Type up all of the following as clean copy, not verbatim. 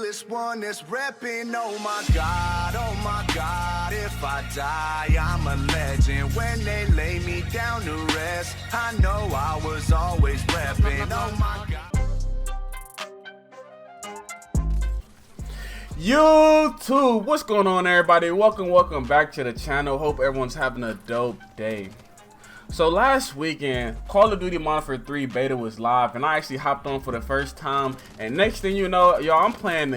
realest one that's reppin'. Oh my God, if I die, I'm a legend. When they lay me down to rest, I know I was always reppin'. Oh my God. YouTube, what's going on, everybody? Welcome back to the channel. Hope everyone's having a dope day. So last weekend, Call of Duty MW3 beta was live, and I actually hopped on for the first time. And next thing you know, y'all, I'm playing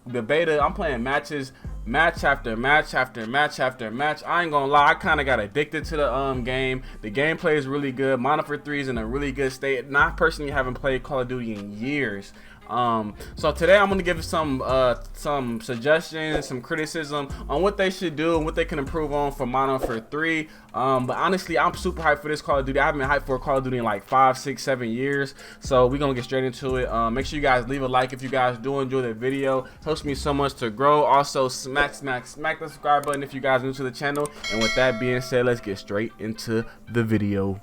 the beta. I'm playing matches, match after match after match after match. I ain't gonna lie, I kind of got addicted to the game. The gameplay is really good. MW3 is in a really good state. And I personally haven't played Call of Duty in years. So today I'm gonna give some suggestions, some criticism on what they should do and what they can improve on for MW3. But honestly, I'm super hyped for this Call of Duty. I haven't been hyped for Call of Duty in like 5, 6, 7 years. So we're gonna get straight into it. Make sure you guys leave a like if you guys do enjoy the video. Helps me so much to grow. Also, smack the subscribe button if you guys are new to the channel. And with that being said, let's get straight into the video.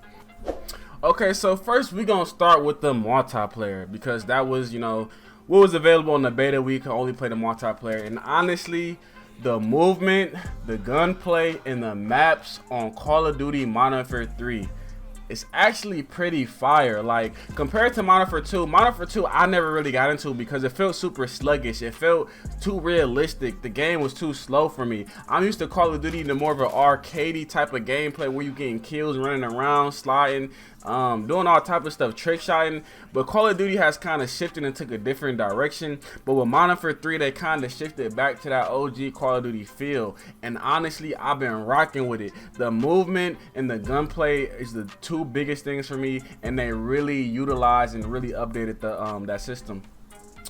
Okay, so first we're gonna start with the multiplayer, because that was, you know, what was available in the beta. We could only play the multiplayer, and honestly, the movement, the gunplay, and the maps on Call of Duty MW3 is actually pretty fire. Like, compared to MW2 I never really got into because it felt super sluggish. It felt too realistic. The game was too slow for me. I'm used to Call of Duty, the more of an arcadey type of gameplay where you getting kills, running around, sliding, doing all type of stuff, trick shotting. But Call of Duty has kind of shifted and took a different direction. But with MW3, they kind of shifted back to that OG Call of Duty feel, and honestly, I've been rocking with it. The movement and the gunplay is the two biggest things for me, and they really utilized and really updated the that system.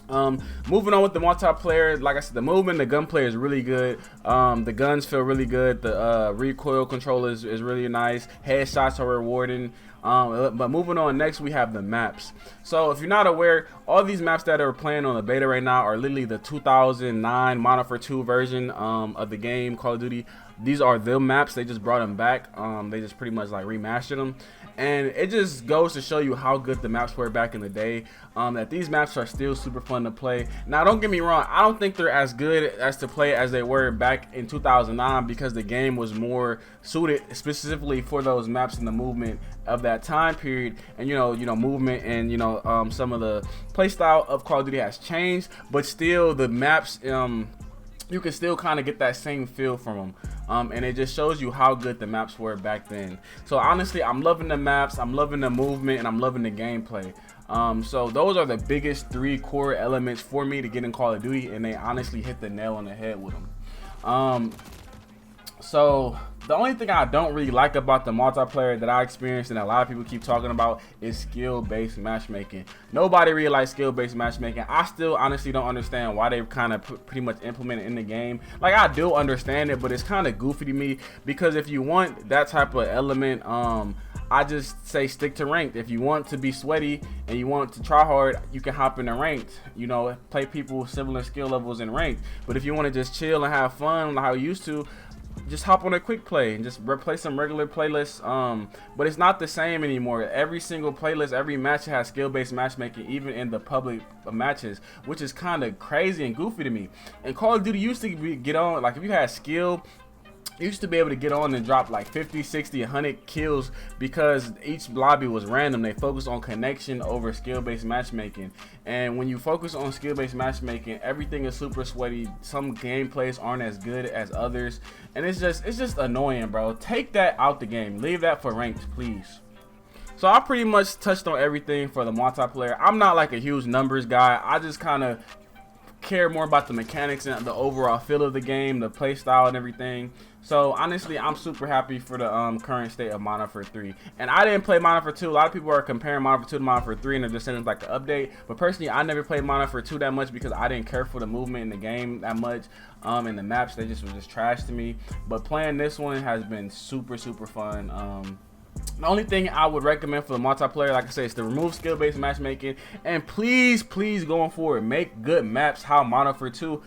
Moving on with the multiplayer, like I said, the movement, the gunplay is really good. The guns feel really good. The recoil control is really nice. Headshots are rewarding. But moving on, next we have the maps. So if you're not aware, all these maps that are playing on the beta right now are literally the 2009 MW2 version of the game Call of Duty. These are the maps. They just brought them back. They just pretty much like remastered them, and it just goes to show you how good the maps were back in the day. That these maps are still super fun to play. Now, don't get me wrong, I don't think they're as good as to play as they were back in 2009, because the game was more suited specifically for those maps and the movement of that time period. And you know movement and some of the play style of Call of Duty has changed, but still the maps, you can still kind of get that same feel from them. And it just shows you how good the maps were back then. So honestly, I'm loving the maps, I'm loving the movement, and I'm loving the gameplay. So those are the biggest 3 core elements for me to get in Call of Duty, and they honestly hit the nail on the head with them. So the only thing I don't really like about the multiplayer that I experienced and a lot of people keep talking about is skill-based matchmaking. Nobody really likes skill-based matchmaking. I still honestly don't understand why they've kind of pretty much implemented it in the game. Like, I do understand it, but it's kind of goofy to me, because if you want that type of element, I just say stick to ranked. If you want to be sweaty and you want to try hard, you can hop in the ranked. Play people with similar skill levels in ranked. But if you want to just chill and have fun like how you used to, just hop on a quick play and just replace some regular playlists. But it's not the same anymore. Every single playlist, every match has skill-based matchmaking, even in the public matches, which is kind of crazy and goofy to me. And Call of Duty used to get on, like, if you had skill, you used to be able to get on and drop like 50, 60, 100 kills, because each lobby was random. They focused on connection over skill-based matchmaking. And when you focus on skill-based matchmaking, everything is super sweaty. Some gameplays aren't as good as others, and it's just annoying, bro. Take that out the game. Leave that for ranked, please. So I pretty much touched on everything for the multiplayer. I'm not like a huge numbers guy. I just kind of care more about the mechanics and the overall feel of the game, the play style and everything. So honestly, I'm super happy for the current state of MW3. And I didn't play MW2. A lot of people are comparing MW2 to MW3 and they're just saying it's like an update. But personally, I never played MW2 that much because I didn't care for the movement in the game that much. And the maps, they just was just trash to me. But playing this one has been super fun. The only thing I would recommend for the multiplayer, like I said, is to remove skill-based matchmaking, and please going forward, make good maps how MW2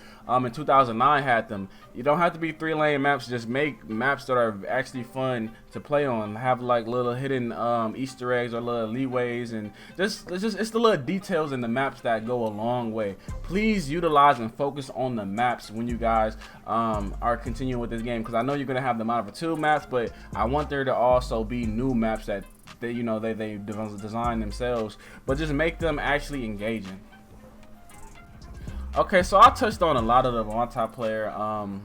in 2009 had them. You don't have to be 3-lane maps, just make maps that are actually fun to play on, have like little hidden Easter eggs or little leeways, and it's the little details in the maps that go a long way. Please utilize and focus on the maps when you guys are continuing with this game, because I know you're gonna have the Modern Warfare 2 maps, but I want there to also be new maps that they design themselves, but just make them actually engaging. Okay, so I touched on a lot of the multiplayer,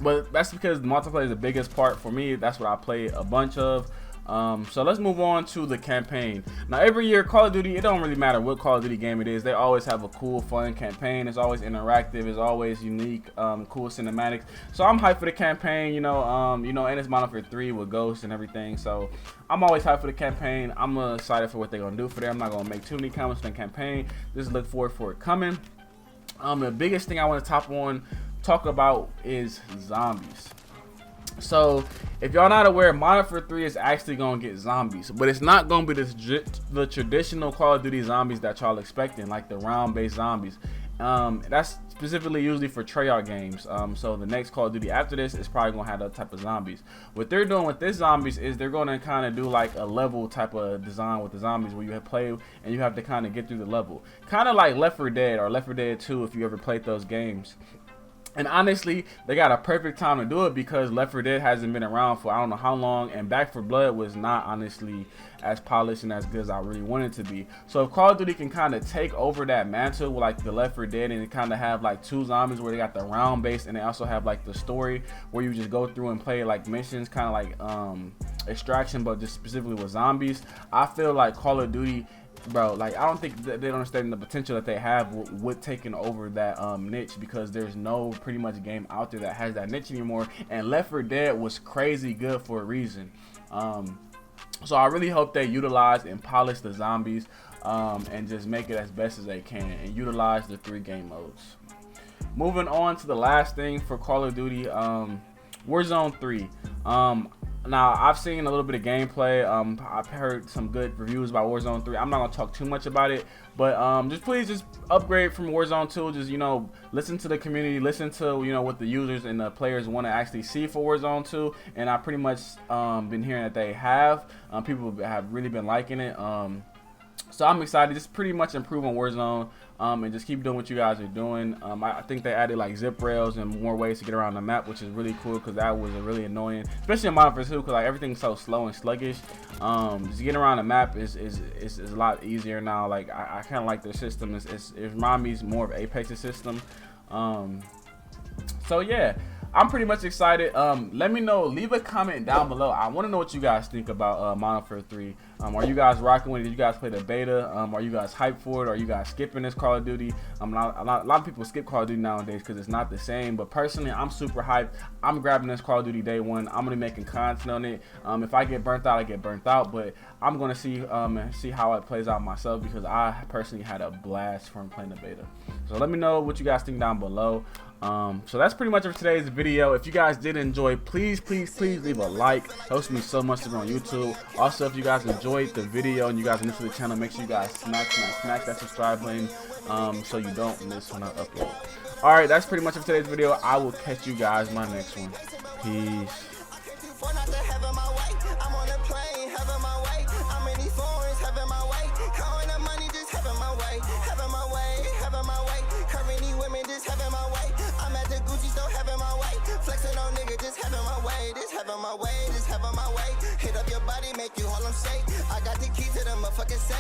but that's because the multiplayer is the biggest part for me. That's what I play a bunch of. So let's move on to the campaign. Now every year Call of Duty, it don't really matter what Call of Duty game it is, they always have a cool fun campaign. It's always interactive, it's always unique, cool cinematics. So I'm hyped for the campaign, and it's Modern Warfare 3 with Ghosts and everything. So I'm always hyped for the campaign. I'm excited for what they're gonna do for there. I'm not gonna make too many comments on the campaign. Just look forward for it coming. The biggest thing I want to talk about is zombies. So if y'all not aware, Modern Warfare 3 is actually gonna get zombies, but it's not gonna be the traditional Call of Duty zombies that y'all expecting, like the round-based zombies. That's specifically usually for Treyarch games. So the next Call of Duty after this is probably gonna have that type of zombies. What they're doing with this zombies is they're gonna kind of do like a level type of design with the zombies, where you have play and you have to kind of get through the level, kind of like Left 4 Dead or Left 4 Dead 2 if you ever played those games. And honestly, they got a perfect time to do it because Left 4 Dead hasn't been around for I don't know how long, and Back 4 Blood was not honestly as polished and as good as I really wanted it to be. So if Call of Duty can kind of take over that mantle with like the Left 4 Dead, and kind of have like two zombies where they got the round base, and they also have like the story where you just go through and play like missions, kind of like Extraction, but just specifically with zombies, I feel like Call of Duty, bro, like I don't think that they understand the potential that they have with taking over that niche, because there's no pretty much game out there that has that niche anymore, and Left 4 Dead was crazy good for a reason. So I really hope they utilize and polish the zombies, and just make it as best as they can, and utilize the 3 game modes. Moving on to the last thing for Call of Duty, Warzone 3. Now, I've seen a little bit of gameplay. I've heard some good reviews about Warzone 3. I'm not going to talk too much about it, but please just upgrade from Warzone 2. Just, listen to the community, listen to, what the users and the players want to actually see for Warzone 2. And I've pretty much been hearing that they have. People have really been liking it. So I'm excited. Just pretty much improve on Warzone, and just keep doing what you guys are doing. I think they added like zip rails and more ways to get around the map, which is really cool, because that was really annoying, especially in Modern Warfare 2, because like everything's so slow and sluggish. Just getting around the map is a lot easier now. Like I kind of like their system. It reminds me more of Apex's system. So yeah, I'm pretty much excited. Let me know, leave a comment down below. I want to know what you guys think about Modern Warfare 3. Are you guys rocking with it? Did you guys play the beta? Are you guys hyped for it? Are you guys skipping this Call of Duty? A lot of people skip Call of Duty nowadays because it's not the same, but personally I'm super hyped. I'm grabbing this Call of Duty day one. I'm gonna be making content on it. If I get burnt out, I get burnt out, but I'm gonna see how it plays out myself, because I personally had a blast from playing the beta. So let me know what you guys think down below. So that's pretty much it for today's video. If you guys did enjoy, please leave a like. Helps me so much to be on YouTube. Also, if you guys enjoyed the video and you guys are new to the channel, make sure you guys smack that subscribe button, so you don't miss when I upload. Alright, that's pretty much it for today's video. I will catch you guys in my next one. Peace. Flexing on nigga, just having my way, just having my way, just having my way. Hit up your body, make you all I'm say. I got the key to the motherfucking safe.